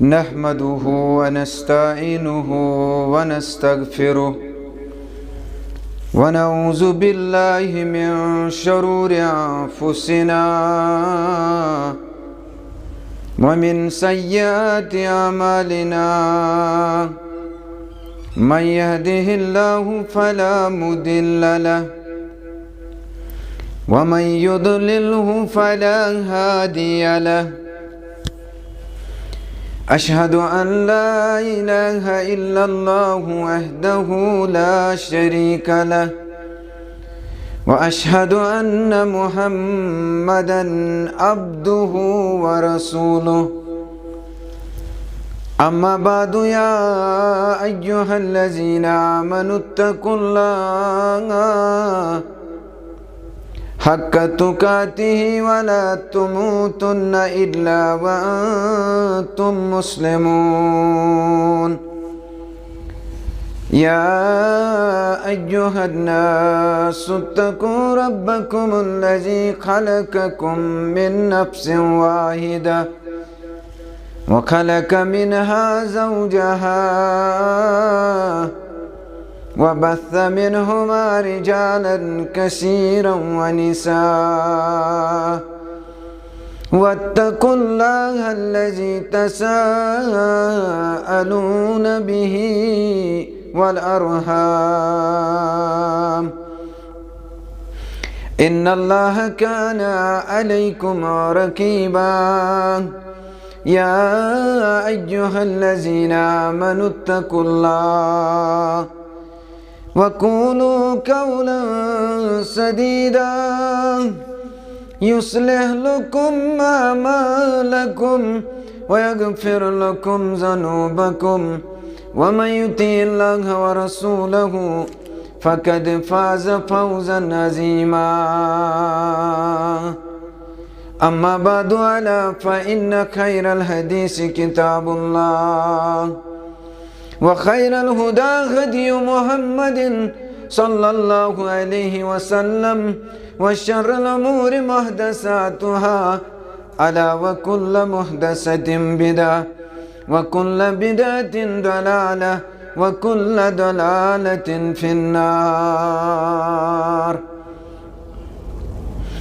نحمده ونستعينه ونستغفره ونعوذ بالله من شرور أنفسنا ومن سيئات أعمالنا من يهده الله فلا مضل له ومن يضلله فلا هادي له أشهد أن لا إله إلا الله وحده لا شريك له وأشهد أن محمدًا عبده ورسوله أما بعد يا أيها الذين آمنوا اتقوا الله حق تقاته ولا تموتن إلا وأنتم مسلمون يا أيها الناس اتقوا ربكم الذي خلقكم من نفس واحدة وخلق منها زوجها وبث منهما رجالا كثيرا ونساء واتقوا الله الذي تساءلون به والأرحام إن الله كان عليكم رقيبا يا أيها الذين آمنوا اتقوا الله وقولوا قولا سديدا يصلح لكم أعمالكم ويغفر لكم ذنوبكم ومن يطع الله ورسوله فقد فاز فوزا عظيما أما بعد ألا فإن خير الحديث كتاب الله وخير الهدى هدي محمد صلى الله عليه وسلم وشر الأمور محدثاتها ألا وكل محدثة بدعة وكل بدعة ضلالة وكل ضلالة في النار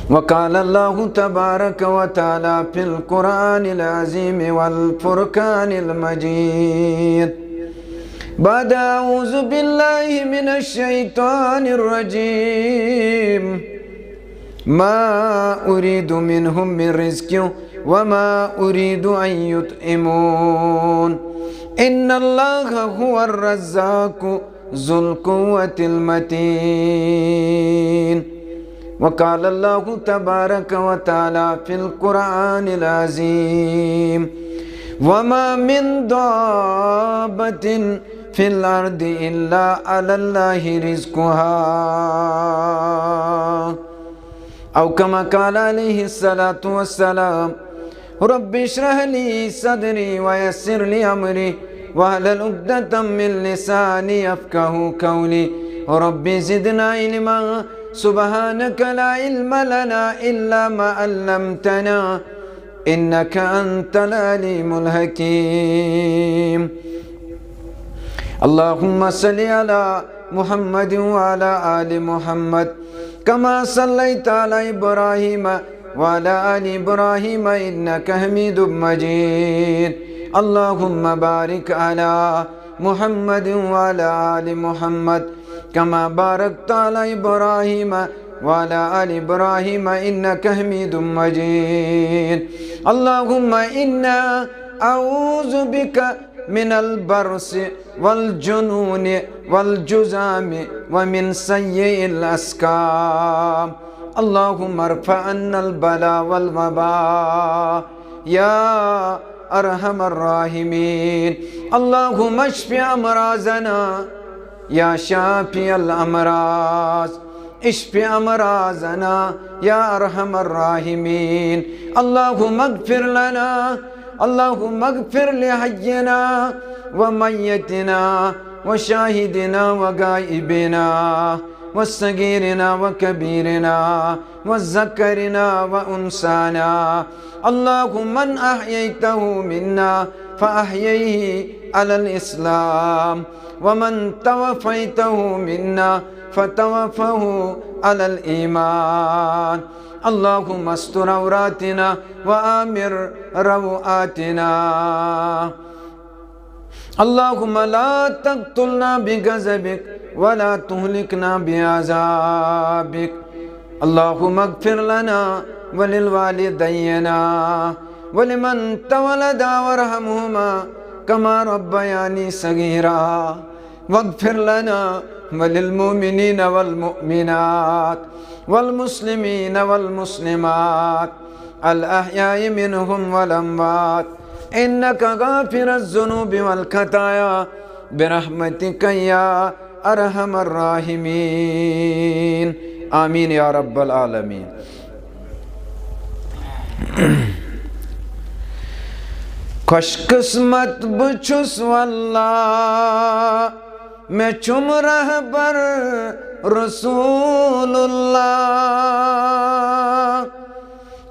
وقال الله تبارك وتعالى في القرآن العظيم والفرقان المجيد بعد أعوذ بالله من الشيطان الرجيم ما أريد منهم من رزق وما أريد أن يطعمون إن الله هو الرزاق ذو القوة المتين وقال الله تبارك وتعالى في القرآن العظيم وما من دابة في الأرض إلا على الله رزقها أو كما قال عليه الصلاة والسلام رب اشرح لي صدري ويسر لي أمري واحلل عقدة من لساني يفقهوا قولي رب زدنا علما سبحانك لا علم لنا إلا ما علمتنا إنك أنت العليم الحكيم اللهم صل على محمد وعلى آل محمد كما صليت على إبراهيم وعلى آل إبراهيم إنك حميد مجيد اللهم بارك على محمد وعلى آل محمد كما باركت على إبراهيم وعلى آل إبراهيم إنك حميد مجيد اللهم إنا أعوذ بك من البرص والجنون والجذام ومن سيء الأسقام اللهم ارفع عنا البلاء والوباء يا أرحم الراحمين اللهم اشف أمراضنا يا شافي الأمراض اشف أمراضنا يا أرحم الراحمين اللهم اغفر لنا اللهم اغفر لحينا وميتنا وشاهدنا وغائبنا वस्सगीरिना व कबीरिना वज़्ज़करिना व उन्साना। अल्लाहुम्मा मन अह्यैतहु मिन्ना फ़अह्यिही अलल इस्लाम व मन तवफ़ैतहु मिन्ना फ़तवफ़्फ़हु अलल ईमान। अल्लाहुम्मा अस्tur औरातिना व आमिर रवआतिना। अल्लाहुम्मा ला तक़्तुलना बिग़ज़बिक व ला तुहलिकना बिअज़ाबिक। अल्लाहुम्मा अग़फ़िर लना व लिलवालिदैना व लिमन तवलदा वरहमहुमा कमा रब्बयानी सगीरा। वग़फ़िर लना व लिलमुमिनीन वल मुमिनात वल मुस्लिमीन वल मुस्लिमात अल अहयाइ मिनहुम वल अमवात इन्नका गाफ़िरुज़्ज़ुनूबि वल ख़ताया बिरहमतिका या अरहमर राहिमीन। आमीन या रब्बल आलमीन। खुशकिस्मत बछुस वल्लाह मैं चुम रहबर रसूलुल्लाह।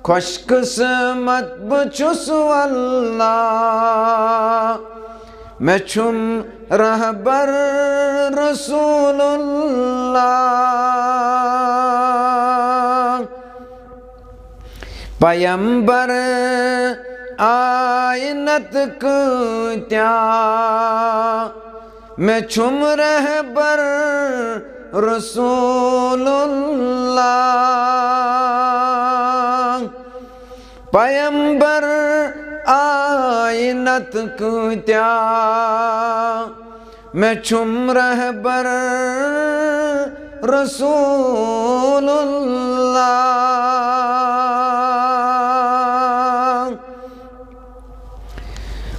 खुशकिस्मत बछुस वल्लाह मैं चुम रहबर रसूलुल्लाह। पैगंबर आयनत क्या मैं चुम रहबर रसूलुल्लाह। पैगंबर आयनत क्या मैं चुम रहबर रसूलुल्लाह।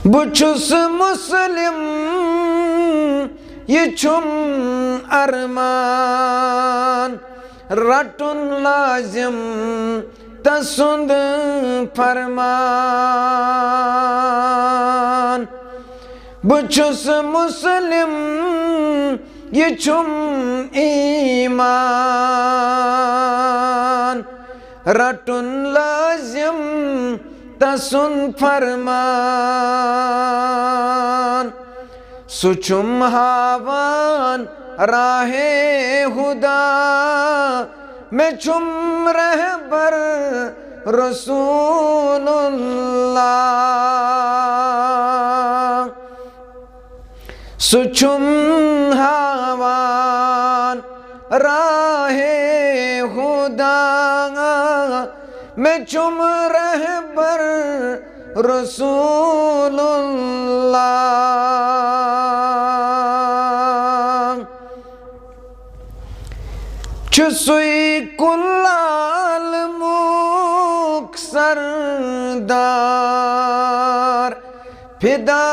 बुछुस मुस्लिम ये चुम अरमान रटुन लाजिम तसुंद फरमान। बुछुस मुस्लिम ये चुम ईमान रटुन लाजिम तसुन फरमान। सुचुम हावान राहे हुदा मैं चुम रहबर रसूलुल्लाह। सुचुम हावान राहे हुदा मैं चुम रहबर रसूलुल्लाह। चुसुई कुल्लाल मुख सरदार फिदा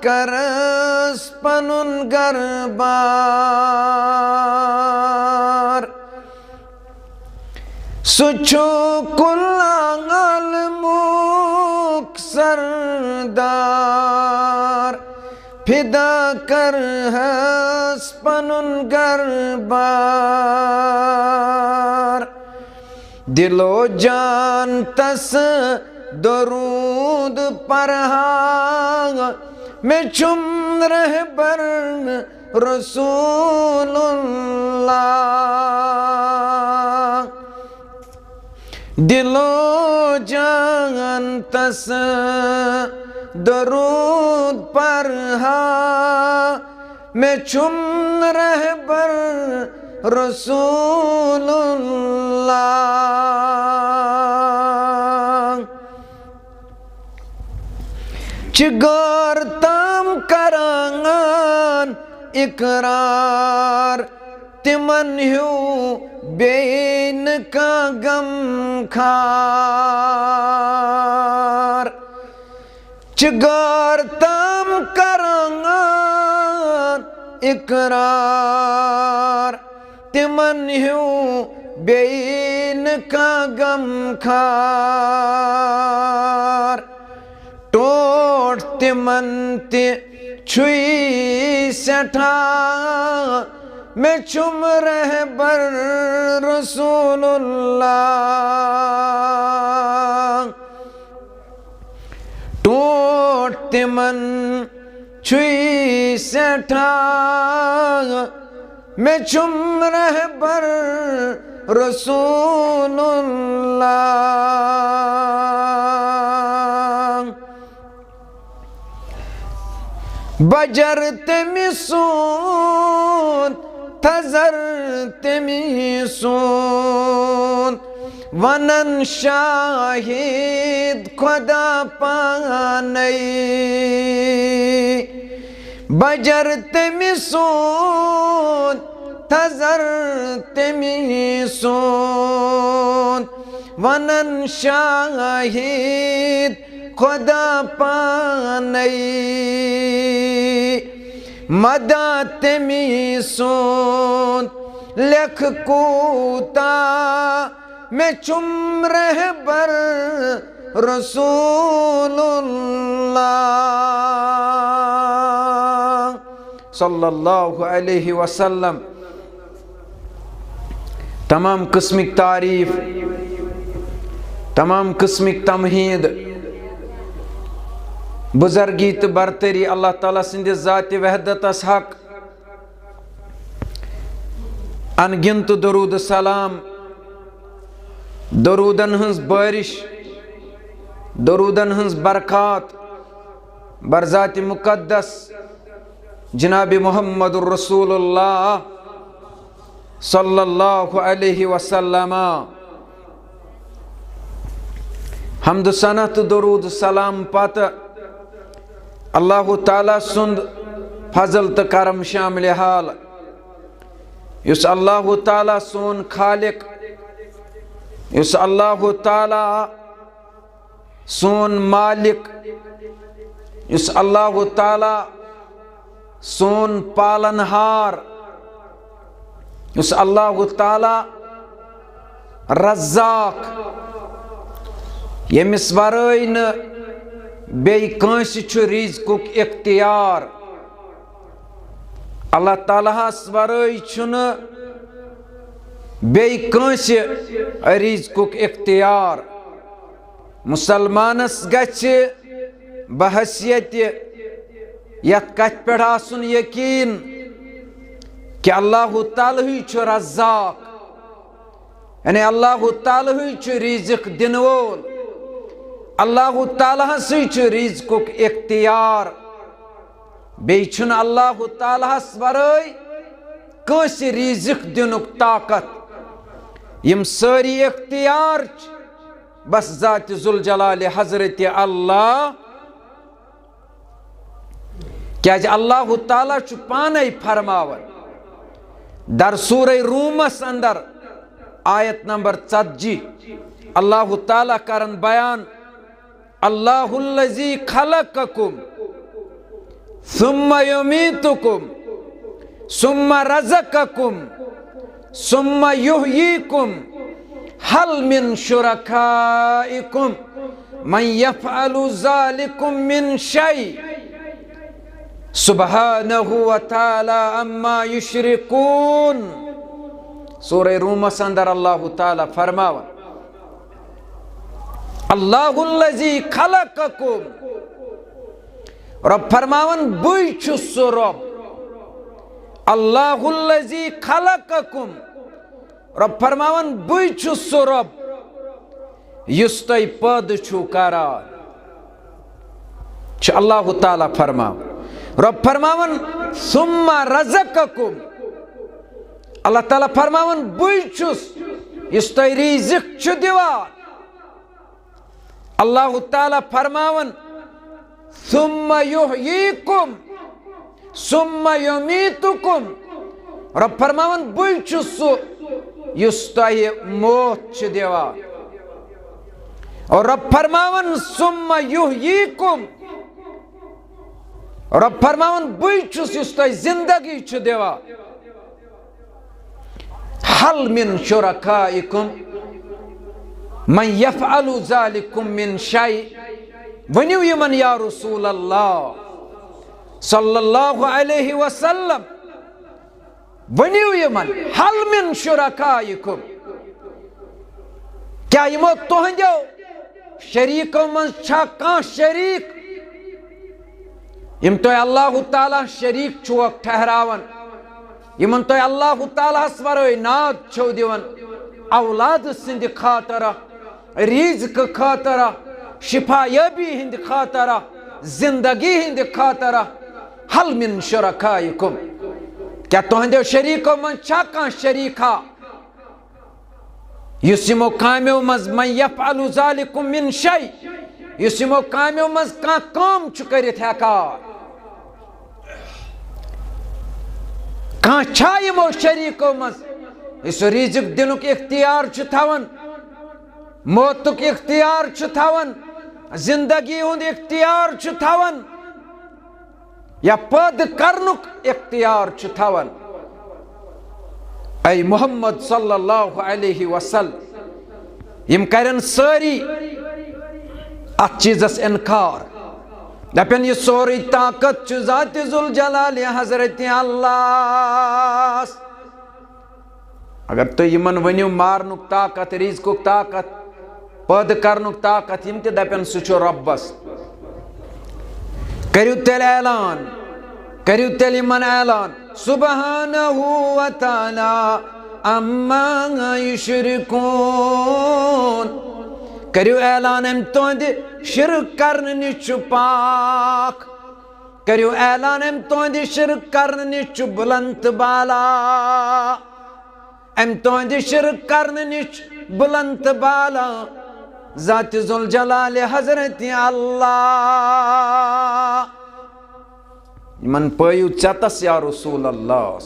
करस पनुन गरबार। सुचो कुल्लाल मुख सरदार फिदा कर हस पनुन गरबार। दिलो जान तस दरूद पढ़ा मैं चुम रहबर रसूलुल्लाह। दिलो जान तस दरूद पढ़ा मैं चुम रहबर रसूलुल्लाह। चिगार ताम करांगान इकरार तिमन ह्यू बेन का गम खार। चिगार ताम करांगान इकरार तिमन ह्यू बेन का गम खार। टोट तिमन ते छुई सठा मैं चुम रहबर रसूलुल्लाह टोट तिमन छुई सेठा मैं चुम रहबर रसूलुल्लाह बजर तेमिसून थजर तेमिसून वनन शाहिद खुदा पानई बजर तेमिसून थजर तेमिसून वनन शाहिद खुदा पानई मदा तेमिसून लेख कूता मैं चुम रहबर रसूलुल्लाह सल्लल्लाहु अलैहि वसल्लम। तमाम किस्मिक तारीफ, तमाम किस्मिक तमहीद, बुजर्गी तो बरतरी अल्लाह ताला सिंध ज़ात वहदतस हक। अनगिनत दरूद सलाम, दरूदन हंस बारिश, दरूदन हंस बरक़ात बरज़ात मुक़द्दस जनाब मुहम्मदुर रसूलुल्लाह सल्लल्लाहु अलैहि वसल्लम। हम्द सनत दरूद सलाम पत अल्लाह ताला सुंद फजल तो करम शामिल हाल युस अल्लाह ताला सोन खालिक, युस अल्लाह ताला सोन मालिक, युस अल्लाह ताला सोन पालनहार, युस अल्लाह ताला रज़्ज़ाक यमिस वराई न बेई कांसी छु रिज़्क़ुक इख्तियार। अल्लाह तालाहस वराई छुन बेई कांसी रिज़्क़ुक इख्तियार। मुसलमानस गछ बहसियत यत कथ पेठ आसुन यकीन कि अल्लाह ताला ही छु रज़्ज़ाक, यानी अल्लाह ताला ही छु रिज़्क़ दिन वोल, अल्लाह ताला से रिज़्क़ुक इख्तियार। बे छुन अल्लाह ताला वराई कांसी रिज़्क़ दिनुक ताकत। यम सारी इख्तियार बस ज़ात ज़ुल जलाल हज़रत अल्लाह। क्या अल्लाह ताला छु पाने फरमावन दर सूरह रूमस अंदर आयत नंबर 40 अल्लाह ताला करन बयान अल्लाहुल्लज़ी खलक़कुम सुम्मा युमीतुकुम सुम्मा रज़क़कुम सुम्मा युहयीकुम हल मिन शुरकाइकुम मन यफ़अलु ज़ालिकुम मिन शै सुब्हानहु व तआला अम्मा युश्रिकून। सूरह रूमस अंदर अल्लाह ताला फरमावन अल्लाहुल्लज़ी खलक़कुम, रब फरमावन बुई छुस सो रब। अल्लाहुल्लज़ी खलक़कुम, रब फरमावन बुई छुस सो रब युस तोय पद छु करान। छ अल्लाह ताला फरमावन। रब फरमावन सुम्मा रज़क़कुम, अल्लाह ताला फरमावन बुई छुस युस तोय रिज़्क़ छु दिवान। अल्लाह ताला फरमावन सुम्मा युहयीकुम सुम्मा युमीतुकुम, रब फरमावन बुई छुस सो युस तोय मौत छु दिवान। और रब फरमावन सुम्मा युहयीकुम, रब फरमावन बुई छुस युस तोय जिंदगी छु दिवान। हल मिन शुरकाइकुम मन यफ़अलु ज़ालिकुम मिन शै, वनियो यमन या रसूल अल्लाह सल्लल्लाहु अलैहि वसल्लम वनियो यमन हल मिन शुरकाइकुम क्या यमो तुहंदो शरीको मन छा कां शरीक यम तो अल्लाह ताला शरीक छुक ठहरावन यमन तो अल्लाह ताला वरय नाद छो दिवन औलाद सिंद खातर रिज़्क खातर शिफायाबी हिंद खातर जिंदगी हिंद खातर हल मिन शुरकाइकुम क्या तुहंदो शरीको मन छा कां शरीका युस यमो काम्यो मज मन यफअलु ज़ालिकुम मिन शै युस यमो काम्यो मज कां काम छु करित हेकार कां छा यमो शरीको मज इस रिज़्क दिनुक इख्तियार छु थवन मौतुक इख्तियार छु थवन जिंदगी हुंद इख्तियार छु थवन या पद करनुक इख्तियार छु थवन ऐ मोहम्मद सल्लल्लाहु अलैहि वसल्लम यम करन सारी अत चीजस इनकार दपन ये सोरी ताकत छु ज़ात जुल जलाल हजरत अल्लाह अगर तो यमन वनियो मारनुक ताकत रिज़्कुक ताकत पद करनुक ताकत यम ते दपन सु छु रब्बस करियो तेल ऐलान करियो तेल यमन ऐलान सुब्हानहु व तआला अम्मा युशरिकून करियो ऐलान अम तुंद शिरक करने निश पाक करियो ऐलान अम तुंद शिरक करने निश बुलंद बाला अम तुंद शिरक करने निश बुलंद बाला ज़ात जुल जलाल हजरत अल्लाह इमन पयु चतस या रसूल अल्लाह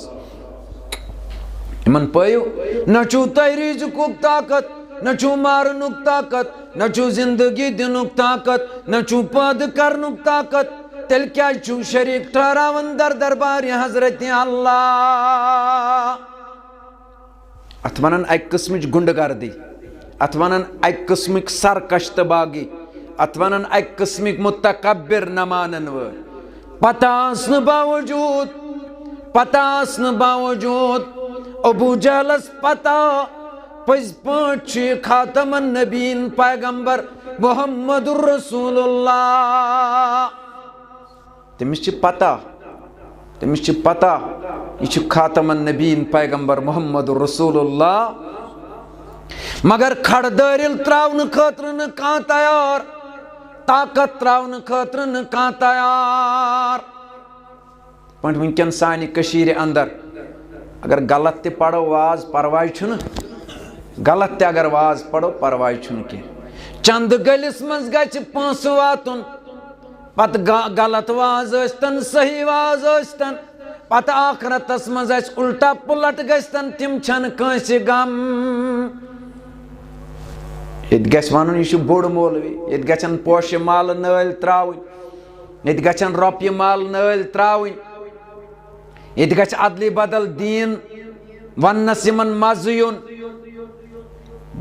इमन पयु न छु रिज़्कुक ताकत न छु मारनुक ताकत न छु जिंदगी दिनुक ताकत न छु पद करनुक ताकत तेल क्या छु शरीक ठहरावन दर दरबार हजरत अल्लाह अथ वनन एक किस्मच गुंडगर्दी अथ वनन एक किस्मिक सरकश्तबागी अथ वनन एक किस्मिक मुतकब्बिर न मानन वल पतासन बावजूद अबू जहलस पता पज पाँच खातमन नबीन पैगंबर मोहम्मदुर रसूलुल्लाह तमिस पता यह खातमन नबीन पैगंबर मोहम्मदुर रसूलुल्लाह मगर खड़दरिल त्रावन खतर न कां तैयार ताकत त्रावन खतर न कां तैयार पॉइंट वनकन सानि कशीर अंदर अगर गलत ते पढ़ो वाज परवाह छुन गलत ते अगर वाज पढ़ो परवाह छुन के चंद गलिस मज गछ पांस वातुन पत गलत वाज अस्तन सही वाज अस्तन पत आखरतस मज अस उल्टा पुलट गस्तन तिम छन कंस गम ये गस वन यह बोड़ मौलवी ये गन पोश माल नल त्राव ये गन रोपय माल नल त्राव ये गछ अदली बदल दीन वनस यमन मज युन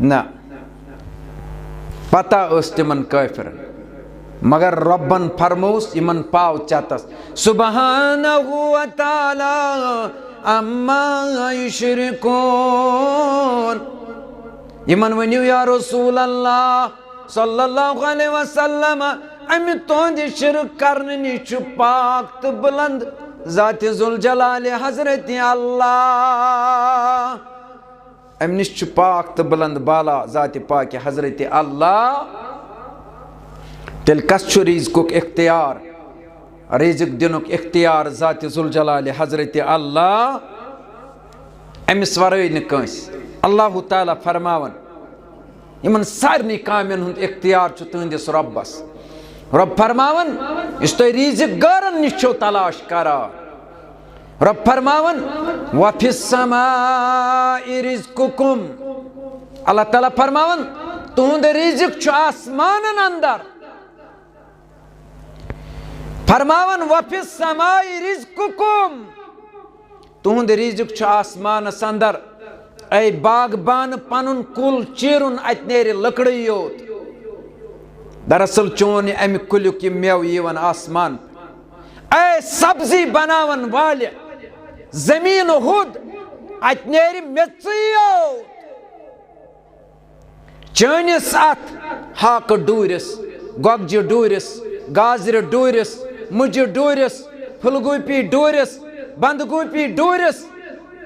न पता तिमन काफिरन मगर रब्बन फरमोस यमन पाव चतस सुब्हानहु व तआला अम्मा युशरिकून यमन वनियो या रसूल अल्लाह सल्लल्लाहु अलैहि वसल्लम अमि तुंद शिरक करने निश पाक तो बुलंद ज़ात जुल जलाल हजरत अल्लाह अमि निश पाक तो बुलंद बाला ज़ात पाक हजरत अल्लाह तेल कस छु रिज़्कुक इख्तियार रिज़्क दिनुक इख्तियार ज़ात जुल जलाल हजरत अल्लाह अमिस वरय न कंस अल्लाह ताला फरमावन यमन सारनी कामन हुंद इख्तियार छु तुंदिस रब्बस रब फरमावन इस तो रिज़्क गरन निश तलाश करा रब फरमावन वफिस समाई रिज़्कुकुम अल्लाह ताला फरमावन तुंद रिज़्क छु आसमानन अंदर फरमावन वफिस समाई रिज़्कुकुम तुंद रिज़्क छु आसमानस अंदर ऐ बागबान पनुन कुल चीरुन अत नेर लकड़ी योत दरअसल चोन अमि कुल्युक यह मेव यीवन आसमान ऐ सब्जी बनावन वाले जमीन हुद अत नेरि मेचोत चनिस अत हाक डूरिस गोगजि डूरिस गाजर डूरिस मुजि डूरिस फुलगोपी डूरिस बंदगोपी डूरिस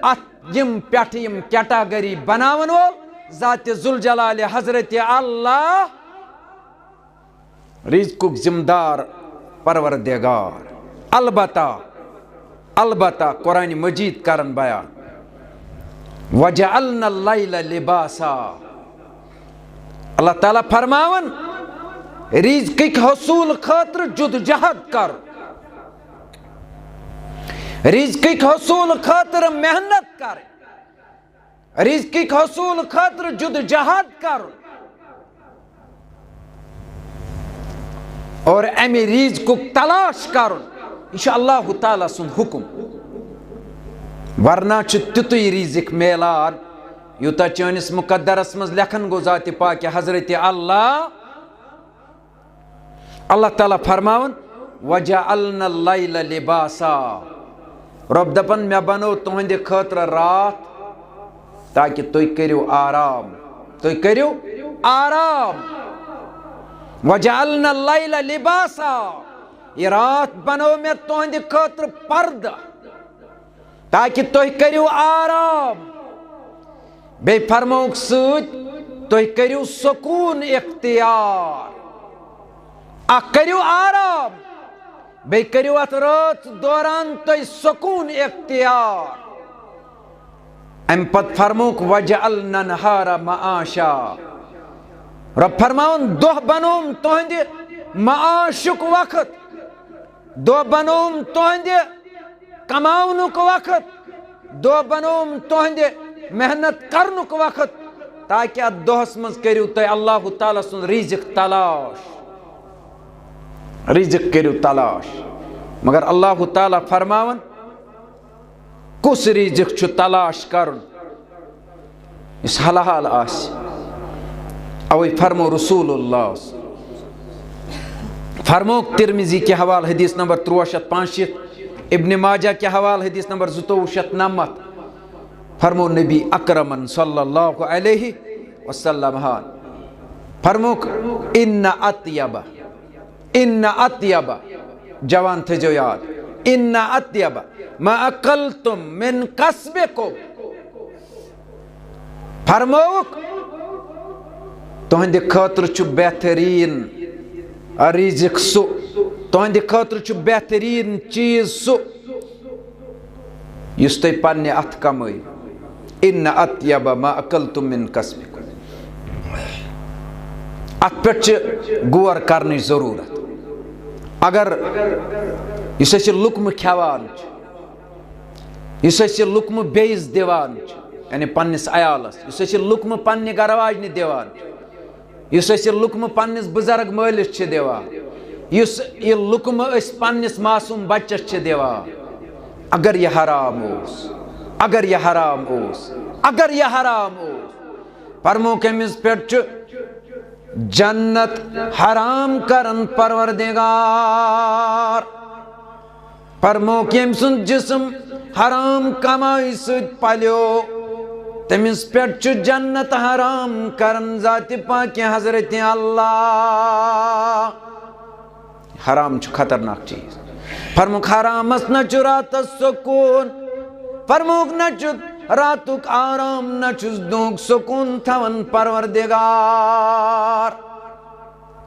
अत यम पेठ यम कैटेगरी बनावन वोल ज़ात जुल जलाल हजरत अल्लाह रिज़्क़ुक जिम्मेदार परवरदिगार। अलबत्ता कुरान मजीद करन बयान वजअलना लैला लिबासा। अल्लाह ताला फरमावन रिज़्क़िक हसूल खातिर जुदजहद कर, रिज़्क़िक हसूल खातिर मेहनत कर, रिज़्क़िक हसूल खातिर जुदजहद कर और अमे रिज़्क़ुक तलाश कर। यह अल्लाह ताला सुन हुक्म, वरना तुतु रिज़्क़ मेलान यूता चनिस मुकद्दरस मज लेखन गो ज़ात पाक हजरत अल्लाह ताला फरमावन वजअलना लैला लिबासा। रब दपन मे बनो तुहंद खातिर रात ताकि तुम करियो आराम, तुम करियो आराम। वजअलना लैला लिबासा, ये रात बनो मे तुहंद खातिर पर्दा ताकि तुम करियो आराम। बे फरमौक सूद तुम करियो सुकून इख्तियार, करियो आराम, बे करियो अत रात दौरान तुम सुकून इख्तियार। अम पत फरमौक वजअलना नहारा मआशा। रब फरमावन दोह बनोम तुहंद मआशुक वक्त, दोह बनोम तुहंद कमाउनुक वक्त, दोह बनोम तुहंद मेहनत करनुक वक्त ताकि अत दोहस मज करियो तुम अल्लाह ताला सुन रिज़्क़ तलाश, रिज़्क़ करियो तलाश। मगर अल्लाह ताला फरमावन कुस रिज़्क़ छु तलाश करन इस हलाल आस। अवै फरमो रसूलुल्लाह फरमो तिरमिज़ी के हवाल हदीस नंबर 6365, इब्न माजा के हवाल हदीस नंबर 2290, फरमो नबी अकरमन सल्लल्लाहु अलैहि वसल्लम फरमो इन्ना अत्यबा जवान थे जो याद, इन्ना अत्यबा मा अकलतुम मिन कसबिकुम। फरमोक तुहंद खातिर छु बेहतरीन रिज़्क़ सु, तुहंद खातिर छु बेहतरीन चीज सु युस तुम पन्ने अथ कमाई। इन्ना अत्यबा मा अकलतुम मिन कसबिकुम। अत पे गौर करने जरूरत। अगर इस लुकम खेवान, इस लुकम बेस दिवान, यानी पन्निस अयालस, इस लुकम पन्ने गरवाजन दिवान, इस लुकम पन्निस बुजुर्ग मालिस दिवान, इस लुकम पन्निस मासूम बच्चस दिवान, अगर यह हराम ओस, अगर यह हराम ओस, अगर यह हराम ओस, फरमो कमिस पे जन्नत हराम करन परवरदिगार। फरमो केम सुन जिस्म हराम कमाई सुद पल्यो तमिस पे जन्नत हराम करन ज़ात पाक हजरत अल्लाह। हराम छु खतरनाक चीज। फरमुक हरामस न छु रातस सुकून, फरमुक न छु रातुक आराम, न छुस दुख सुकून थवन परवरदिगार।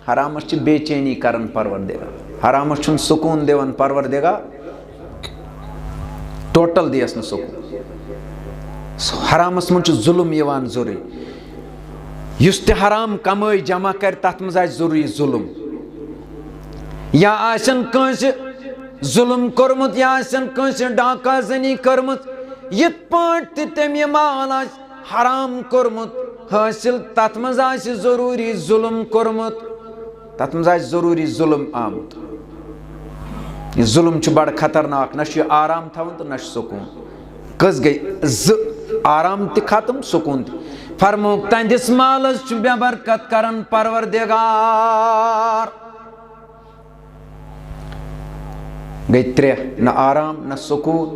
हरामस छु बेचैनी करन परवरदिगार, हरामस छु सुकून देवन परवरदिगार, टोटल दियस न सुकून। हरामस मन छु जुल्म यवान जरूरी, युस ते हराम कमाई जमा कर तथ मज आस जरूरी जुल्म, या आसन कंसे जुल्म कर्मुत, या आसन कंसे डाका जनी कर्मुत, यित पाट तम यह माल हराम कर्मुत हासिल तथ मज आस जरूरी जुल्म कर्मुत, तथ मज आस जरूरी जुल्म आमुत। यह जुल्म छु बड़ खतरनाक, न छु आराम थवन तो न सुकून। कस गई आराम ते खत्म सुकून ते। फरमोक तंदिस मालस छु बेबरकत करन परवरदिगार। गई त्रे, न आराम न सुकून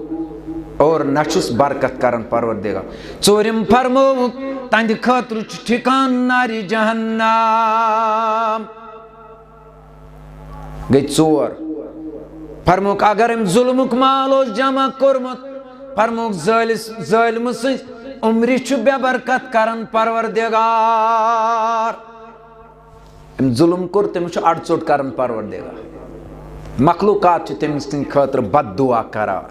और नछुस बरकत करन परवरदिगार। चोरिम फरमो तंद खतर ठिकान नारी जहन्नम। गई चोर। फरमोक अगर अम जुल्मुक माल जमा कोरमुत फरमोक जालिम सज उम्र बेबरकत करन परवरदिगार। जुल्म कोर तमिस अड़चोट करन परवरदिगार। मखलूकात तमिस खतर बददुआ करान।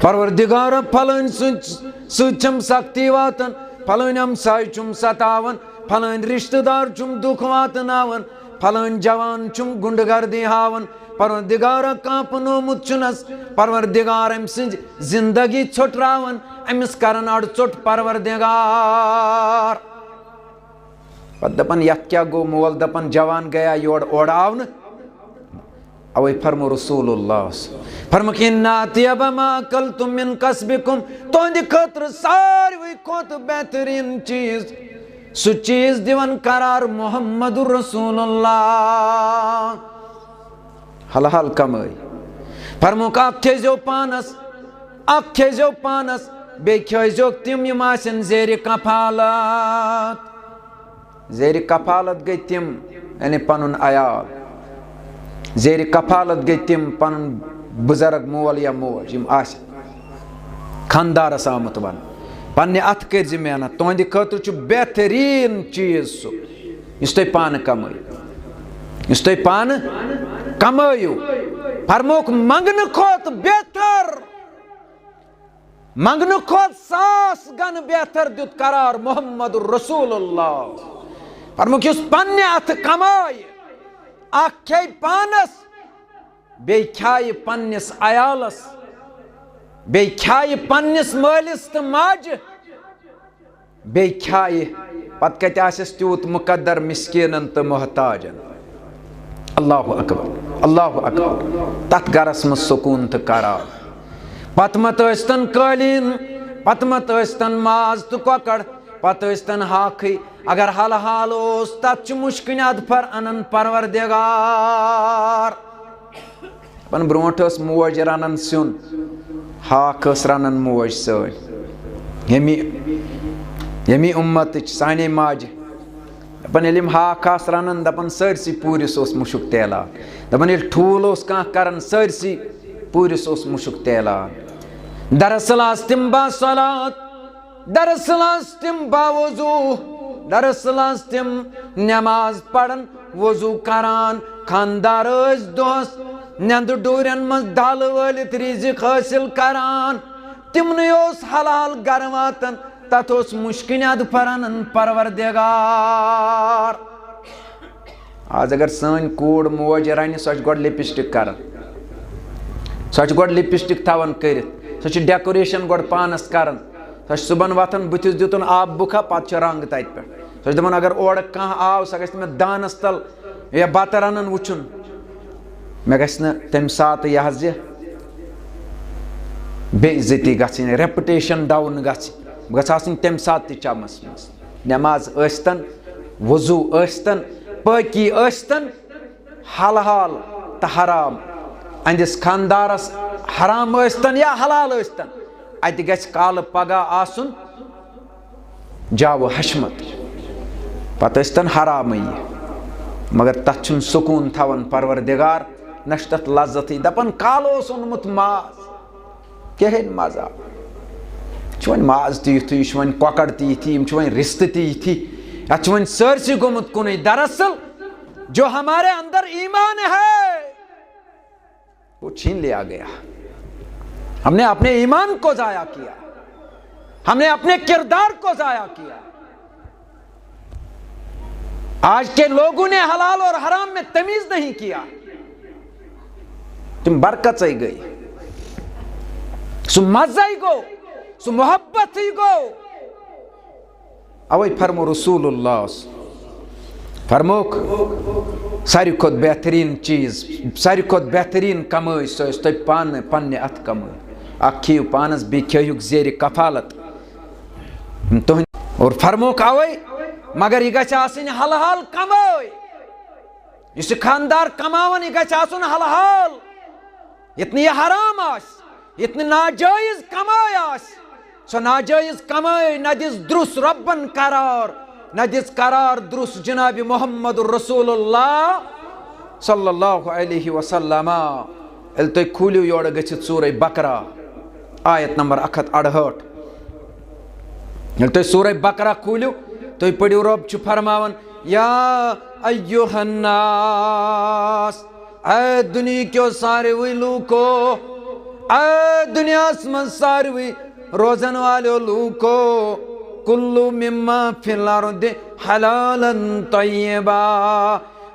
परवरदिगार फलन सम सख्ती वातन, फलन हमसाय चुम सतावन, फलन रिश्तेदार चुम दुख वातनावन, फलन जवान चुम गुंडगर्दी हावन। परवरदिगार कांपनोमुत चुनस, परवरदिगार अम सिंज जिंदगी छुटरावन, अमिस करन अड़चोट परवरदिगार। पत दपन यत क्या गो मोल दपन जवान गया योर ओडावन। अवे फरमो रसूलुल्लाह फरमो इन्ना अत्यब मा अकलतुम मिन कसबिकुम, तुहंद खतर सारवी खोत बेहतरीन चीज सु चीज दिवन करार मुहम्मदुर रसूलुल्लाह। हलाल कमाई। फरमोक खेजो पानस बे खेजो तिम यम आसन जेर कफालत। जेर कफालत गई तिम यानी पनुन अयाल, जेर कफालत गई तिम पनुन बुजुर्ग मोल या मोज यम आसन खानदारस आमुत बन। पन्ने अथ कर मेहनत, तुहंद खतर बेहतरीन चीज सु इस तुम पान कमाई, इस तुम पान कमायु। फरमोक मंगन खोत बेहतर, मंगन खोत सास गन बेहतर दुत करार मुहम्मद रसूलुल्लाह। फरमोक इस पन्ने अथ कमाय खे पानस बे खाय पन्निस अयालस, बे खाय पन्निस मालिस तो माज, बे खाय पत कत आसस त्यूत मुकद्दर मिस्कीनन तो मोहताजन। अल्लाहु अकबर, अल्लाहु अकबर। तथ गरस मज सुकून तो करार। पत मत स्तन कालीन, पत मत स्तन माज तो ककड़, पत स्तन हाखी। अगर हल हाल ओस तथ मुश्किन अदफर अनन परवरदिगार। पन ब्रोट मोज रनन सुन, हाक रनन मोज सै यमी उम्मत साने माज। दपन यम हाक रनन दपन सरसी पूरिस मुशुक तेलान, दपन ये ठूल कह कर सरसी पूरिस मुशुक तेलान। दरअसल तिम बासलात, दरअसल तिम बावजू, दरअसल तिम नमाज पढ़न वजू करान। खानदार दोस नंद डूरन मज दल वलित रिजिक हासिल करान। तिमन हलाल गर वातन, तथ मुश्किन अदफरन परवरदिगार। आज अगर सन कूड़ मोज रन सो गो लिपस्टिक कर, सो गो लिपस्टिक थवन कर, सो डेकोरेशन गो पानस कर, सो सुबह वथन बुथिस दितुन आब बुखा पत रंग तत पे, सो दपन अगर ओर कह आव सह गि दानस तल या बत रनन वुचुन, मे गि तम सात यह बेइज्जती गि, रेपुटेशन डाउन गि, बह तम सात चमस मज। नमाज स्तन, वजू स्तन, पाकी स्तन, हल हाल तो हराम, अंदिस खानदारस हराम स्तन या हलाल स्तन, अत गछ काल पगह आसुन जाव हशमत। पत स्तन हराम मगर तथ सुकून थवन परवरदिगार, न तथ लज्जत। दपन काल ओनमुत माज, कहें मजा वन माज तुथु, यह वन कौकड़ तुथी, वन रिश्त तुथी, अत वन सरसी गोमुत कुन। दरअसल जो हमारे अंदर ईमान है वो छीन लिया गया। हमने अपने ईमान को जाया किया, हमने अपने किरदार को जाया किया। आज के लोगों ने हलाल और हराम में तमीज नहीं किया, तुम बरकत ही गई, सु मजा ही गो, सु मोहब्बत ही गो। अवै फरमो रसूलुल्लाह फरमोक सारी खुद बेहतरीन चीज, सारी खुद बेहतरीन कमाई सो पान पन्ने अथ कमाई। अख खीव पानस बी खेयुक जेर कफालत। और फरमोक अवै मगर यह गि हलहाल कमाई, इस खानदार कमावन यह गि हलहाल, इतनी यह हराम आस, इत नाजायज कमाई सो नाजायज कमाई न दिस द्रुस रब्बन करार न दिस करार द्रुस जनाब मोहम्मद रसूलुल्लाह सल्लल्लाहु अलैहि वसल्लम। तुम खूलियो योर गच्छित सूरह बकरा आयत नंबर 168। तुम सूरह बकरा खूलियो तुम पढ़ियो रब छु फरमावन या अय्युहन्नास ऐ दुनिया के सारे लूको ऐ दुनिया में सारे रोजन वाले लूको कुल्लु मिम्मा फिल अर्दि हलालन तय्यबा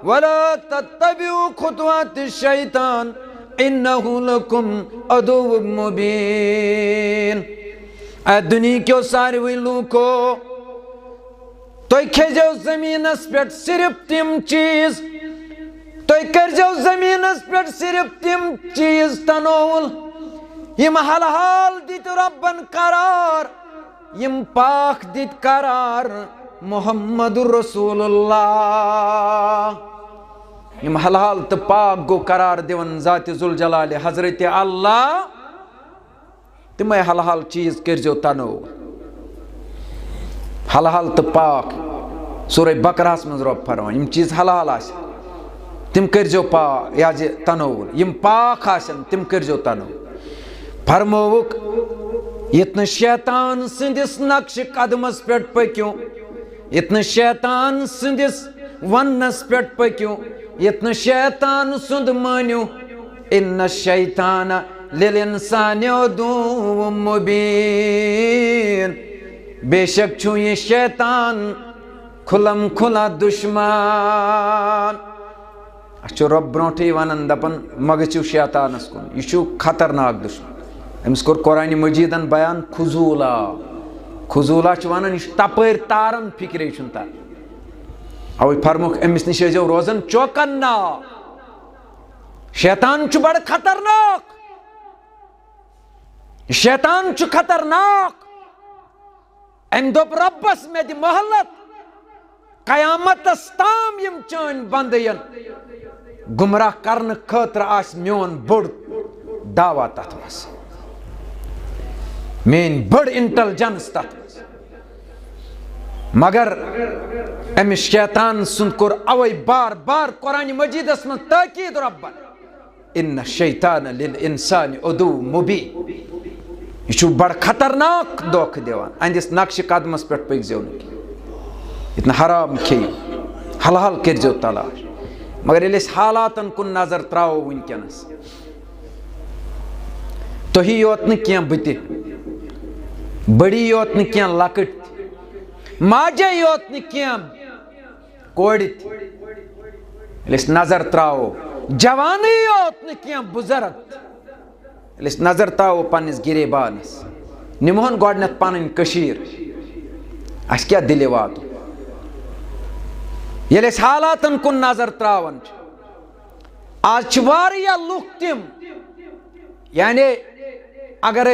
वला तत्तबिउ खुतवाति शैतान इन्नहु लकुम अदुव्वुम मुबीन। ऐ दुनिया के सारे लूको तुम खेजो जमीनस पे सिर्फ तिम चीज तुम करजो जमीनस पे सिर्फ तिम चीज तनोल यम हल हाल दित रब्बन करार यम पाक दित करार मोहम्मदुर रसूलुल्लाह। यम हल हाल तो पाक गो करार दिवन जात जुल जलाल हजरत अल्लाह तिम हल हाल चीज करजो तनोल हलाल तो पाक सूरह बकरा मज रब फरमान यम चीज हलाल तिम करजो पाक या तनोल यम पाक तिम करजो तनोल। फरमोवुक यत्न शैतान सिंदिस नक्श कदमस पे पक्यो यत्न शैतान सिंदिस वन्नस पे पक्यो यत्न शैतान सुंद मान्यो इन्न शैतान लिल इंसानि अदुव्वुम मुबीन। बेशक छु ये शैतान खुलम खुला दुश्मन। अच्छो रब ब्रोटे वनन दपन मगचु शैतानस कुन यह खतरनाक दुश्मन। अमिस कोर कुरान मजीदन बयान खुजूला खुजूला वनन यह तपर तारन फिक्रे तार अवे फरमुख अमिस निश रोजन चौकन्ना शैतान छु बड़ खतरनाक शैतान छु खतरनाक। अम दोप रब्बस मे दि मोहलत कयामतस ताम यम चान बंदयन गुमराह करन खतर आस मोन बड़ दावा तथ मस मेन बड़ इंटेलिजेंस तथ मगर अमिस शैतान सुन कोर अवै बार बार कुरान मजीदस में ताकीद रब्बन इन्न शैतान लिल इंसानि अदुव्वुम मुबीन। यह बड़ खतरनाक धोख दिवान अंदिस नक्श कदमस पे पकजो इतना हराम खेयो हलाल करजो तलाश। मगर ये हालातन कुन नजर त्रावो वनकस तुही योत न बत बड़ी योत न लकट माजे योत न कोड़ नजर त्रावो जवानी योत न बुजुर्ग नजर त्रावो पन्निस गिरेबानस निमोहन गोडनेथ पन कशीर अस क्या दिल वातो ये हालातन कुन नजर त्रावन आज वारिया लुक तिम यानी अगर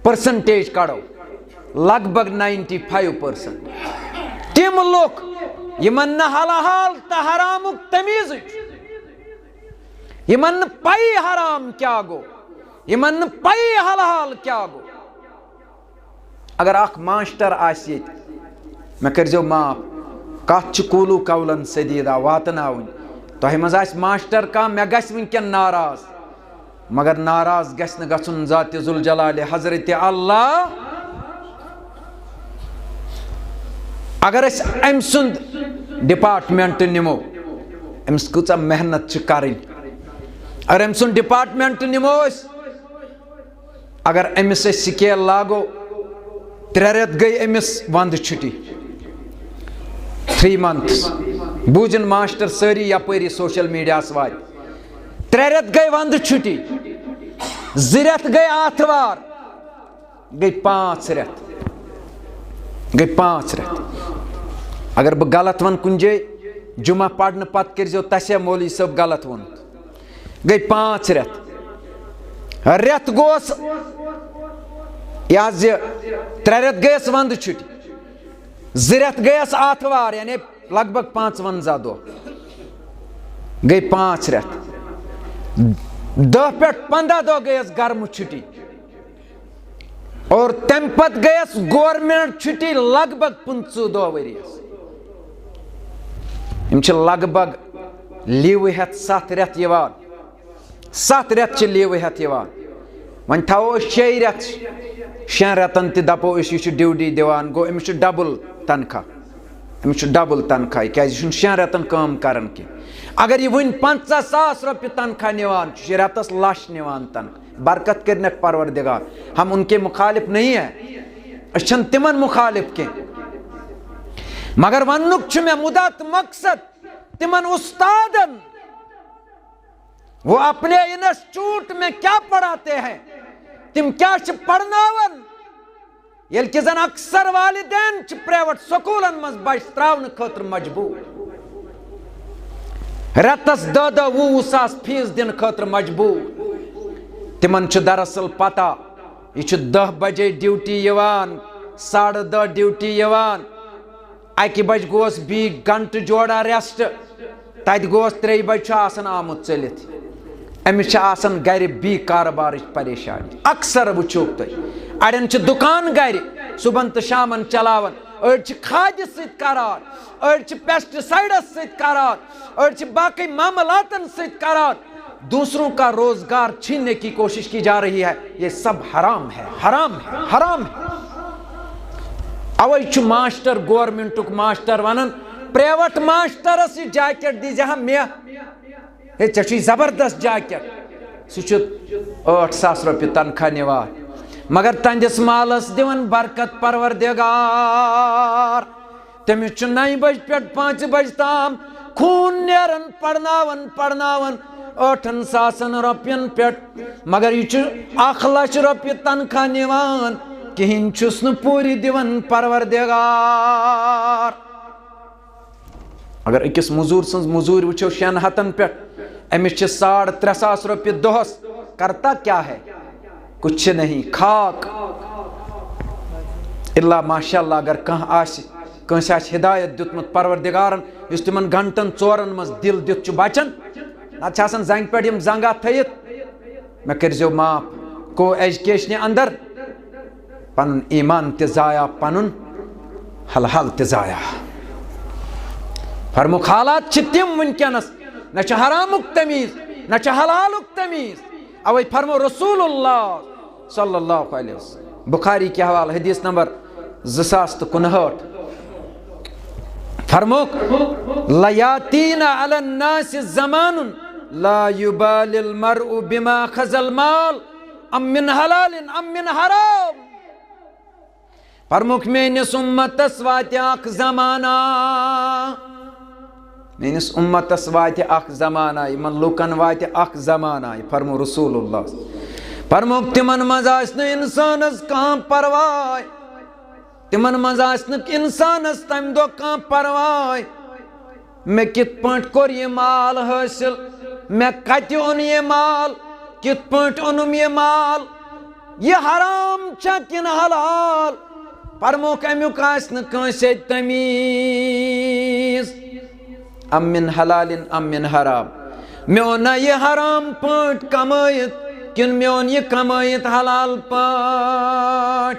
परसेंटेज कड़ो लगभग 95% तिम लुक यमन न हलाल तो हरामुक तमीज यमन पई हराम क्या गो यमन पई हलाल क्या गो। अगर अख मास्टर आसि मे करजो माफ कत कूलू कौलन सदीदा वातनावन तह मज मास्टर कह मे गस वनकन नाराज मगर नाराज गस न गछुन जात जुल जलाल हजरत अल्लाह। अगर अम सुंद डिपार्टमेंट निमो अमिस कूचा मेहनत करें अगर अम सुंद डिपार्टमेंट निमो अगर अमिस स्केल लागो 3 रेत गई अमिस वंद छुट्टी 3 months बूझन मास्टर सारी यपरी सोशल मीडिया वात 3 रेत गई वंद छुट्टी 2 रेत गई आतवार गई 5 रेत गई 5 रेत। अगर बह गलत वन कुन जाए जुमा पढ़ने पत कर तसे मौलवी सब गलत वो गई 5 रेत रेत गोस यह 3 रेत गयस वंद छुट्टी 2 रेत गयस आतवार यानी लगभग 55 दो गई 5 रेत 10 पे 15 दो गयस गर्म छुट्टी और तम पत गयस गवर्नमेंट छुट्टी लगभग 15 दो वरियस लगभग लीव हेत 7 रेत 7 रेत लीव हेत वन थो 6 रेत 6 रेतन दपो यह ड्यूटी दिवान गो अमिस डबल तनख्वाह डबल तनख्वाह क्या 6 रेतन काम करान की अगर यह वन 50,000 रुपये तनख्वाह निवान रेतस लश निवान तनख्वाह बरकत करने परवरदिगार हम उनके मुखालिफ नहीं है तिमन मुखालिफ के मगर वनुक में मुदत मकसद तिमन उस्तादन वो अपने इंस्टीट्यूट में क्या पढ़ाते हैं तिम क्या पढ़नावन ये जन अक्सर वालिदैन प्राइवेट स्कूलन मज बच त्रावन खतर मजबूर रतस 10-20 सास फीस दिन खतर मजबूर तिमन दरअसल पता यह 10 बजे ड्यूटी 10:30 ड्यूटी अकि बज गोस बी घंटे जोड़ा रेस्ट तत गोस 3 बज आमुत चलित अमिस गर बी कारोबार परेशानी अक्सर वो अड़न दुकान गर सुबह तो शामन चलावन अड़ खाद सरान अड़ पेस्टिसाइडस अड़ बाकी मामलातन दूसरों का रोजगार छीनने की कोशिश की जा रही है। ये सब हराम है, हराम है, हराम है। अवै मास्टर गवर्नमेंट मास्टर वन प्राइवेट मास्टरस जैकेट दीजे मे चे जबरदस्त जैकेट सह 8,000 रुपये तनख्वाह निवान मगर तंदिस मालस दिवन बरकत परवरदिगार तमिस 9 बज पे 5 बज ताम खून नेरन पढ़नावन 8,000 रुपयन पे मगर यह 1 लाख रुपये तनख्वाह निवान कहीं चुस न पूरी दिवन परवरदिगार। अगर अकिस मजूर सज मजूर वो 6 हतन पे अमिस 3,500 रुपये दोहस करता क्या है कुछ नहीं खाक इल्ला माशाअल्लाह अगर कह हिदायत दुतमुत परवरदिगारन इस तिमन घंटन 4 मज दिल दित बचन ना जंग पे जंगा थत मे कर माफ को एजुकेशन अंदर पन ईमान तया पन हल तया फरमुख हालात तिम वनकनस न हरामुक तमीज न हलालुक तमीज अवै फरमो रसूलुल्लाह सल्लल्लाहु अलैहि वसल्लम बुखारी के हवाले हदीस नंबर 2059 फरमोक लयातीना अलन नास ज़मानुन ला युबालिल मरउ बिमा खज़ल माल अम मिन हलालिन अम मिन हराम फरमोक मेनिस उम्मतस वात अख ज़माना मेनिस उम्मतस वात अख ज़माना यमन लुकन वात अख ज़माना फरमो रसूलुल्लाह फरमोक तिमन मज आसन इंसानस कहां परवाह तिमन मज आसन इंसानस तम दो कहां परवाह मे कित पट कोर ये माल हासिल मे कत ओन ये माल कित पट ओनुम ये माल ये हराम छ किन हलाल फरमोक अमुक आसन कंसे तमीज अम मिन हलालिन अम मिन हराम मे ओना ये हराम पट कमायत किन मे ओन ये कमायत हलाल पट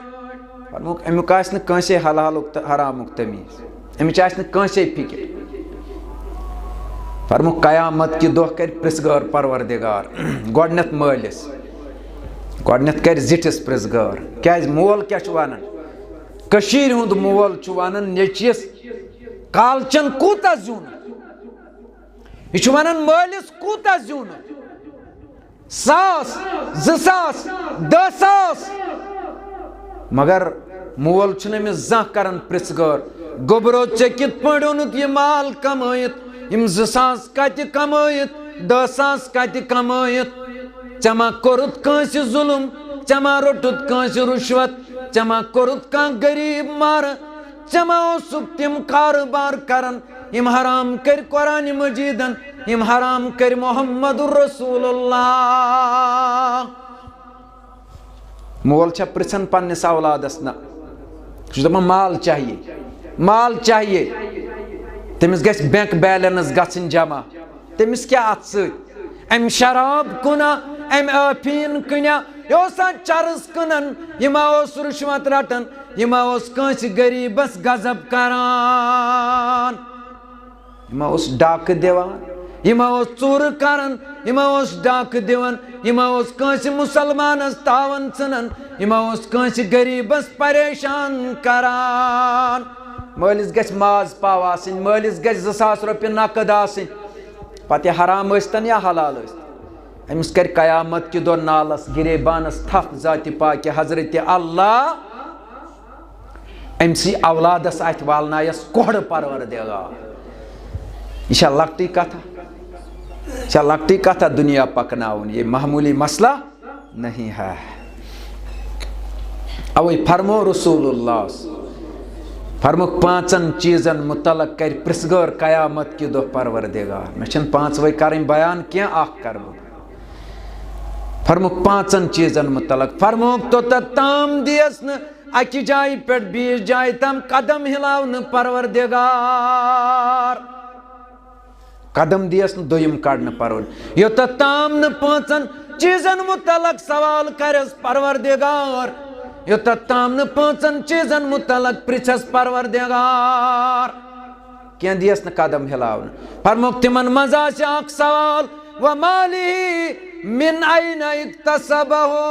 फरमोक अमुक आसन कंसे हलालुक हरामुक तमीज अमिच आसन कंसे फिक्र फरमोक कयामत की दोह कर प्रिसगार परवरदिगार गोडनेथ मालिस गोडनेथ कर जिठिस प्रिसगार क्या मोल क्या वनान कशीर हुंद मोल वनान नेचिस कालचन कूता जून यह वनान मालिस कूता जून 1,000 2,000 10,000 मगर मोल जा कर प्रिसगार गोबरो चे कित पे ओनुत यह माल कमायत यम 2,000 कत कमायत 10,000 कत कमायत चमा कोरुत कांस जुलुम चमा रोटुत कांस रुश्वत चमा कोरुत का गरीब मार चमा ओसुक तिम कारोबार करन यम हराम कर कुरान मजीदन यम हराम कर मोहम्मदुर रसूलुल्लाह मोल छ पृछन पन्निस औलादस न माल चाहिए तमिस गस बैंक बैलेंस गछन जमा तमिस क्या अत अम शराब कुना अम अफीन कुना यह चरस कनन यमा रुश्वत रटन यमा कंस गरीबस गजब करान यमा डाक दिवान यमा चूर करान यमा डाक दिवान यमा कंस मुसलमानस तावन चुनन यमा कंस गरीबस परेशान करान मालिस गछ माज पाव आसिन मालिस गछ 2000 रुपये नकद आसिन पते हराम स्तन या हलाल स्तन अमिस कर कयामत कि दो नालस गिरेबानस थप जाति पाक हजरत अल्लाह अमसी औलादस अथ वालनायस कोहड़ परवरदिगार यह लकटी कथा यह लकटी कथा दुनिया पकनाउन ये मामूली मसला नहीं है। अवै फरमो रसूलुल्लाह फरमुक 5 चीजन मुतलक कर प्रिसगर कयामत कि दो परवरदिगार मे 5 कर बयान क्या कर फरमुक 5 चीजन मुतलक फरमुक तो ताम दियस न अकि जाय पे बीस जाय तम कदम हिलावन परवरदिगार कदम दियस न दोयम कड़न परवर योत ताम न 5 चीजन मुतलक सवाल करस परवरदिगार योत ताम न 5 चीजन मुतलक पृछस परवरदिगार क्या दियस न कदम हिलावन फरमुक तिमन मजा से अख सवाल व माली मिन ऐन इक्तसबहु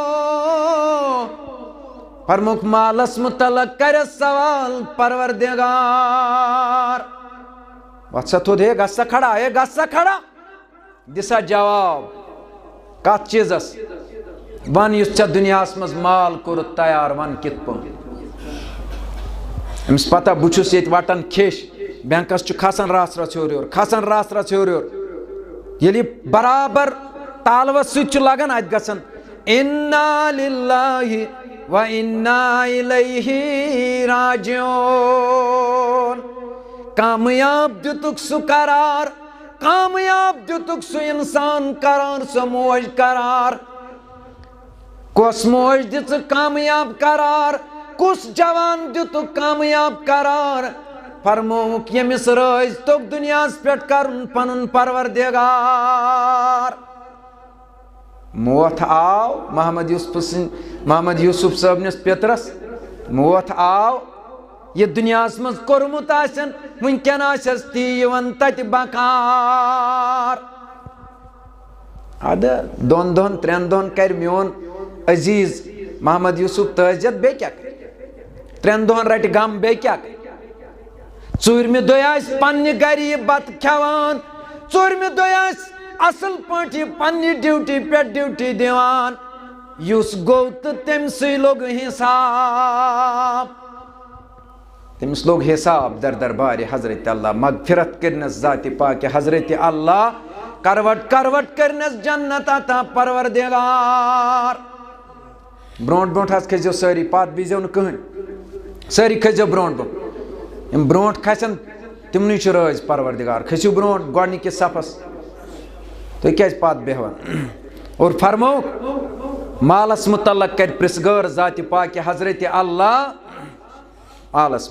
फरमुक मालस मुतलक कर सवाल परवरदिगार वत्सा तो दे गस्सा खड़ा दिसा जवाब कत चीजस वन युस दुनिया मज माल कोर तैयार वन कित अमिस पता बुछुस ये वटन खेश बैंकस खसान रास हर खसान रास हर ये बराबर तालवस लगन अत गसन इन्ना लिल्लाहि व इन्ना इलैहि राजिऊन कामयाब दितुक सु करार कामयाब दितुक सु इंसान करार सो मौज करार कुस मौज दित कामयाब करार कुस जवान दितुक कामयाब करार फरमोक यमिस रज तोक दुनिया पे करन पनुन परवरदिगार मौत आव मोहम्मद यूसुफ सबनस पेतरस मौत आव ये दुनिया मज कोरमुत वनकन ती तत बकार अद 2 दोहन 3 दोहन कर मोन अजीज मोहम्मद यूसुफ तजियत बे क्या 3 दोहन रट गम बे क्या 4मि दह पन्ने गर बत खेवान 4मि दह असल पे पन्ने ड्यूटी पे ड्यूटी दिवान युस गो तो तमसे लोग हिसाब तमिस लोग हिसाब दर दरबार हजरत अल्लाह मगफिरत करनस जाति पाक हजरत अल्लाह करवट करनस जन्नत अता परवरदिगार ब्रोट ब्रोट खजो सारी पत बीजो न कहन सारी खजो ब्रोट ब्रोट खसन तिमन राज परवरदिगार खसू ब्रोट गोडनिकिस सफस तो क्या पत बेहवान और फरमो मालस मुतलक कर प्रिसगर जाति पाक हजरत अल्लाह आलस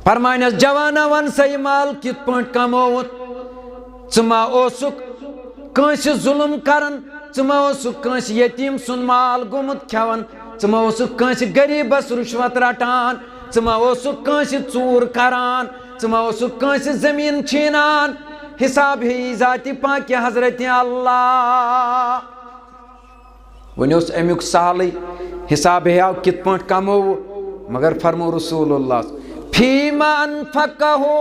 फरमानस जवाना वन सही माल कित पट कमोवत मा कंस जुल्म करन मा कंस यतीम सुन माल गुमुत खेवन मा कंस गरीबस रुश्वत रटान मा कंस चूर करान मा कंस जमीन छीनान हिसाब ही जाति पाक हजरत अल्लाह वन अमुक सहल हिसाब हाव कित पट कमो मगर फरमो रसूलुल्लाह फीमा अनफकहु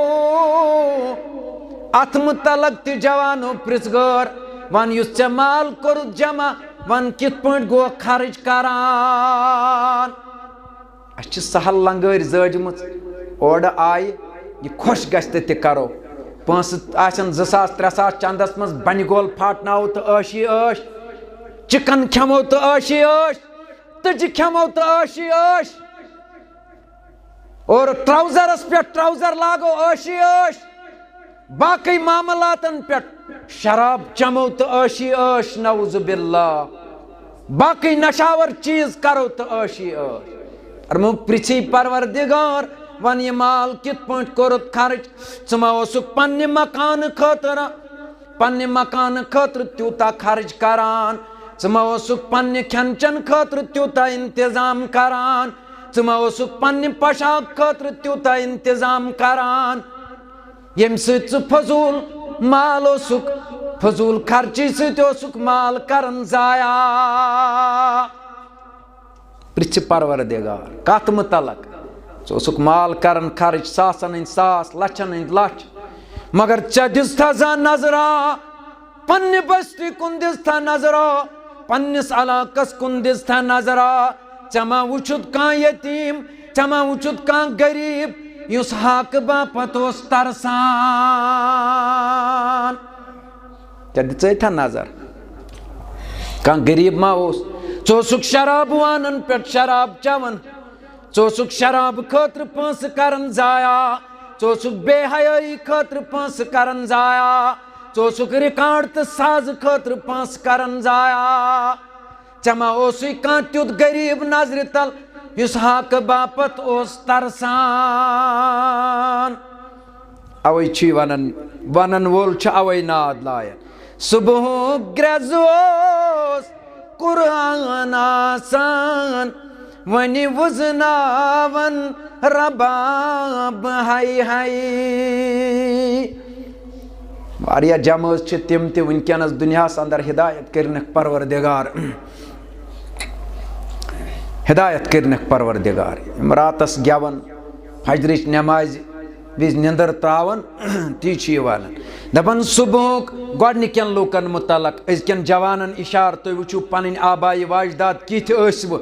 अथ मुतलक ति जवानो प्रिसगर वन युस चे माल कोर जमा वन कित पट गो खर्च करान अछ सहल लंगर जजमत ओड आय ये खुश गश्त ति करो पांच आसन 2000-3000 चंदस मज बन गोल फाटनाओ तो आशी आश चिकन खेमो तो आशी आश तज खेमो तो आशी आश और ट्राउजरस पे ट्राउजर लागो आशी आश बाकी मामलातन पे शराब चमो तो आशी आश नऊज़ बिल्लाह बाकी नशावर चीज करो तो आशी आश और मु प्रिछी परवरदिगार वन ये माल कित पट कोरुत खर्च मा पन्ने मकान खतर पन्ने मकान खतर त्यूता खर्च करान, मा ओसुक पन्ने खेन चन खतर त्यूता इंतजाम करान, मा ओसुक पन्ने पोशाक खतर त्यूता इंतजाम करान, यम सत फजूल माल ओसुक फजूल खर्ची सत ओसुक माल करन जाया। पृछ परवरदिगार कत मुतलक ओसुक माल करन खर्च सासन हंद सास लछन हंद लछ, मगर चे दिस्था जा नजरा पन्ने बस्ती कुन दिस्था नजरा, पन्निस अलाकस कुन दिस्था नजरा, चमा वुचुत कां यतीम, चमा वुचुत कां गरीब युस हक बापत ओस तरसान, चे दिथा नजर कां गरीब मा ओस, चोसुक शराब वानन पे शराब चवन, चोसुक शराब खतर पंस करन जाया, चोसुक बेहयाई खतर पंस करन जाया, चोसुक रिकॉर्ड तो साज खतर पंस करन जाया, चमा ओसुई कां त्युत गरीब नजर तल युस हक बापत ओस तरसान। अवै छी वनन वनन वोल छ अवै नाद लायन, सुबह ग्रेजोस कुरान आसान, वनी वुजनावन रबाब हाय हाय। वारिया जमज छ तिम ते वनकनस दुनियास अंदर हिदायत करनक परवरदिगार, हिदायत करनक परवरदिगार, रातस गेवन फजरिच नमाज विज निंदर त्रावन ती छी वालन दपन सुबह गोडनिकन लूकन मुतलक अजकन जवानन इशार तुम वुचु पन आबाई वाजदाद किथ व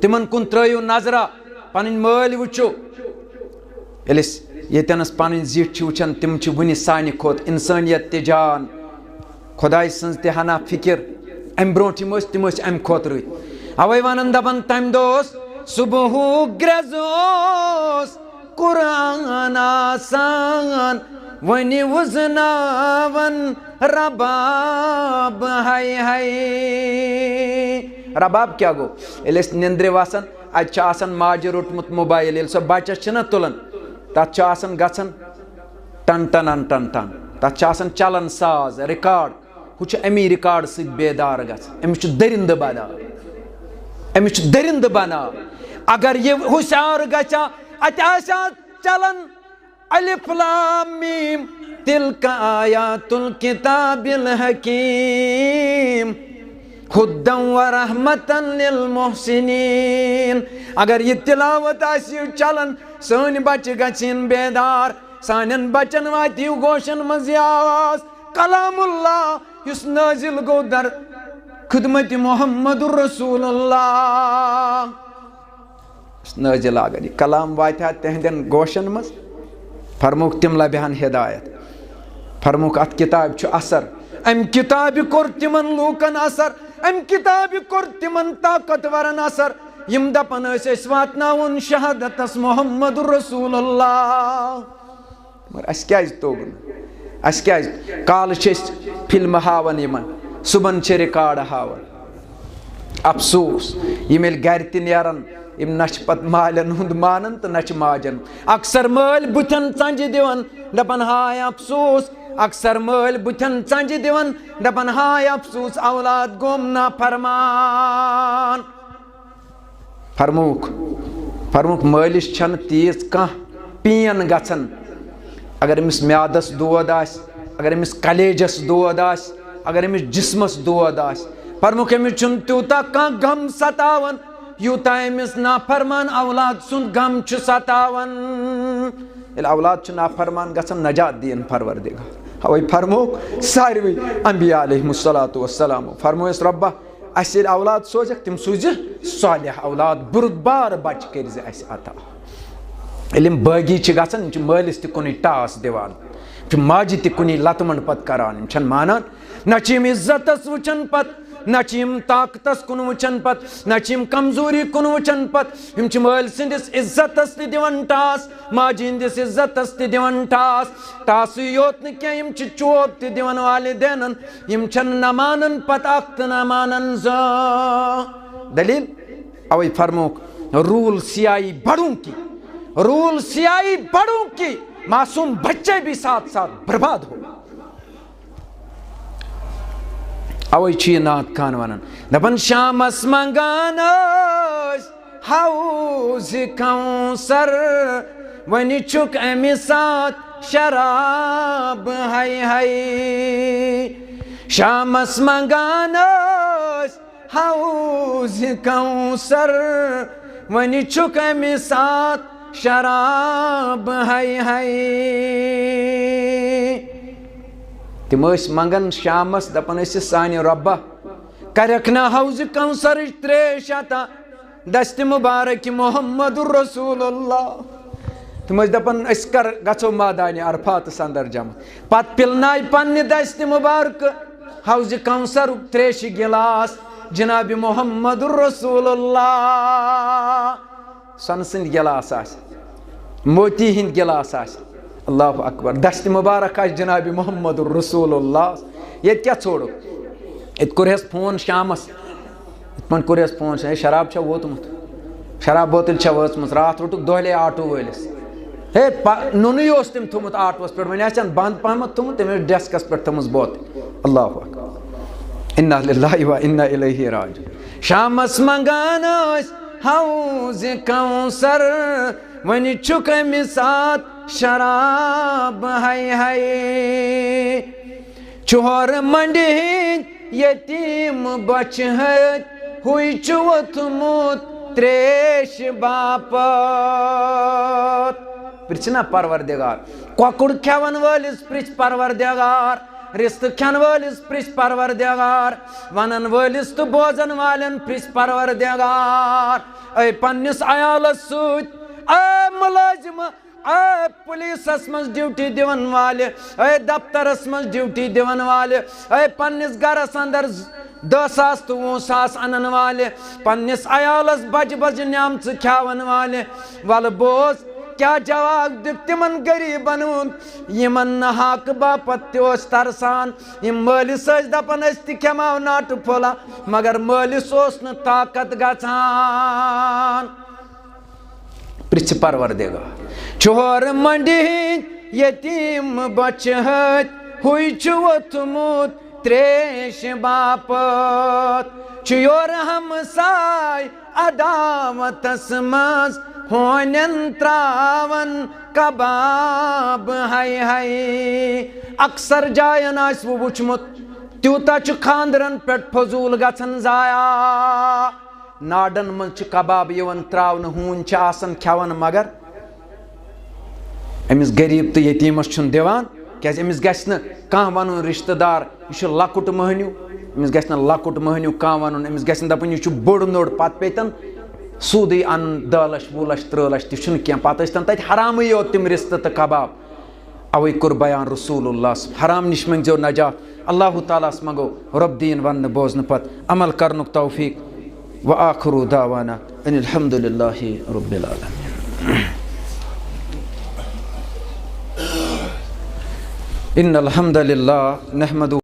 तिमन कुन त्रयु नजरा, पन मल वुचु येतनस पन जीठ वुचन तिम वुनि सानि खोत इंसानियत ते जान, खुदाई सन्ज ते हना फिक्र, अम ब्रोठिम तिम अम खोत रुत। अवै वनन दपन तम दोस सुबह ग्रेजोस कुरान आसान, वनी वुजनावन रबाब हाय हाय। रबाब क्या गो निंद्रे वसन अन माज रोटमुत मोबाइल सो बचस तुलन तथ गन टन टन टन टन तथ चलन साज रिकॉर्ड हु अमी रिकॉर्ड सत बेदार गमिस दरिंद बना, अमिस दरिंद बना। अगर ये हुशार गचा अत्याशा चलन अलिफ लाम मीम तिलका आयातुल किताबिल हकीम हुद्दन व रहमतन लिल मुहसिनीन। अगर ये तिलावत आसि चलन सन बच गचिन बेदार, सानन बचन वाति गोशन मज आवाज कलामुल्लाह युस नाजिल गो दर खिदमत मोहम्मदुर रसूलुल्लाह। नाजिल अगर यह कलाम वात तहदन गोशन मज फरमुक तिम लबहन हिदायत, फरमुक अत किताब छु असर, अम किताब कोर तिमन लूकन असर, अम किताब कोर तिमन ताकतवरन असर यम दपन अस वातनावन शहादतस मोहम्मदुर रसूलुल्लाह। मगर अस क्या तोगन, अस क्या काल फिल्म हावन यमन सुबन छ रिकॉर्ड हावन। अफसोस यम गर तन यम नच पत मालन हुंद मानन तो नच माजन। अक्सर माल बुथन चंज दिवन दपन हाय अफसोस, अक्सर माल बुथन चंज दिवन दपन हाय अफसोस औलाद गोम ना फरमान। फरमुख फरमुख मालिस छन तीज कह पीन गछन, अगर अमिस म्यादस दोद आस, अगर अमिस कलेजस दोद आस, अगर अमिस जिस्मस दोद आस, फरमुख अमिस छुन त्यूता कह गम सतावन यूता अमिस नाफरमान औलाद सुन गम छु सतावन। औलाद छु नाफरमान गछन नजात दियन परवरदिगार। अवै फरमुख सारवी अंबिया अलैहिमुस्सलातु वस्सलाम फरमोयस रब्बा अस औलाद सोजक तिम सूज सालिह औलाद बुरदबार बच कर अता। इलिम बागी गसन मालिस तुन टास दिवान, माजि तुन लतमंड पत करान, मानान नचीम इज्जतस वुचन पत, नचीम ताकतस कुन वुचन पत, नचीम कमजोरी कुन वुचन पत। यम माल सिंदिस इज्जतस दिवन टास, माजि हिंदिस इज्जतस दिवन टास। टास योत न क्या यम चोब दिवन वालिदैन, यम न मानन पत अख्त न मानन ज। दलील अवै फरमुक रूल सियाई बड़ों की, रूल सियाई बड़ों की, मासूम बच्चे भी साथ साथ बर्बाद हो। अवै छ नात खान वनान दपन शामस मंगान हौज कौसर वनि चुक अमि साथ शराब हाय हाय शामस मंगान हौज कौसर वनि चुक अमि साथ शराब हाय हाय तिम मंगन शामस दपन सानि रब्बा करक ना हौज कौसर त्रेश अता दस्त मुबारक मोहम्मदुर रसूलुल्लाह तुम दपन कर गो मैदान अरफात अंदर जमा पत पिलनाय पन्ने दस्त मुबारक हौज कौसर त्रेश गिलास जनाब मोहम्मदुर रसूलुल्लाह सन सिंद गिलास मोती हिंद गिलास अल्लाह अकबर दस्त मुबारक जनाब मोहम्मदुर रसूलुल्लाह ये क्या छोड़ो ये कुरहस फोन शामस इत कुरहस फोन शराब छा वोतमुत शराब बोतल छा वचमत रात वोटुक दोहले आटो वलिस हे नुनु तम थोमुत आटोस पे वन बंद पहमत थोमुत तम डेस्कस पे थमस बोतल अल्लाह अकबर इन्ना लिल्लाहि व इन्ना इलैहि राजिऊन शामस मंगान हौज कौसर वनि चुक अमि साथ शराब हाय हाय चोर मंडी यतीम बच हुई वोथमुत त्रेश बापत प्रिचना परवरदिगार कोकुड़ खेवन वलिस प्रिच परवरदिगार रिश्त खेन वलिस प्रिच परवरदिगार वनन वलिस तो बोजन वालन प्रिच परवरदिगार ऐ पन्निस अयालस सूत ऐ मुलाजिम ऐ पुलिसस मज ड्यूटी दिवन वाले ऐ दफ्तरस मज ड्यूटी दिवन वाले ऐ पन्निस गरस अंदर 10,000 तो 20,000 अनन वाले पन्निस अयालस बज बज न्यामच खावन वाले वल बोस क्या जवाब दित तिमन गरीबन यमन हक बापत तरसान यम मालिस दपन खेमाव नाट फोला मगर मालिस न ताकत गछान प्रिच परवरदिगार चोर मंडी यतीम बच हुई वोथमुत त्रेश बापत चोर हमसाय अदावतस मज होनन त्रावन कबाब हाय हाय अक्सर जायन वो वुचमुत त्यूता खानदरन पे फजूल गछन जाया नाडन मज कबाब यवन त्रावन हून आसन खेवन मगर अमिस गरीब तो यतीमस दिवान क्या अमिस गि कह वन रिश्तेदार यह लकुट महन्यू अमिस गि लकुट महन्यू कह वन अमिस गि दपन यह बोड़ नोड़ पत पेतन सूद अन 10 लक्ष 20 लक्ष 30 लक्ष तह पे तत हराम योत तम रिश्त तो कबाब अवे कुर बयान रसूलुल्लाह हराम निश मंगो नजात अल्लाह तालास मंगो रब्दीन वन बोजन पत अमल करनुक तौफीक व आखिरु दावाना अनिल हम्दुलिल्लाहि रब्बिल आलमीन इन्नल हम्दलिल्लाह नहमदु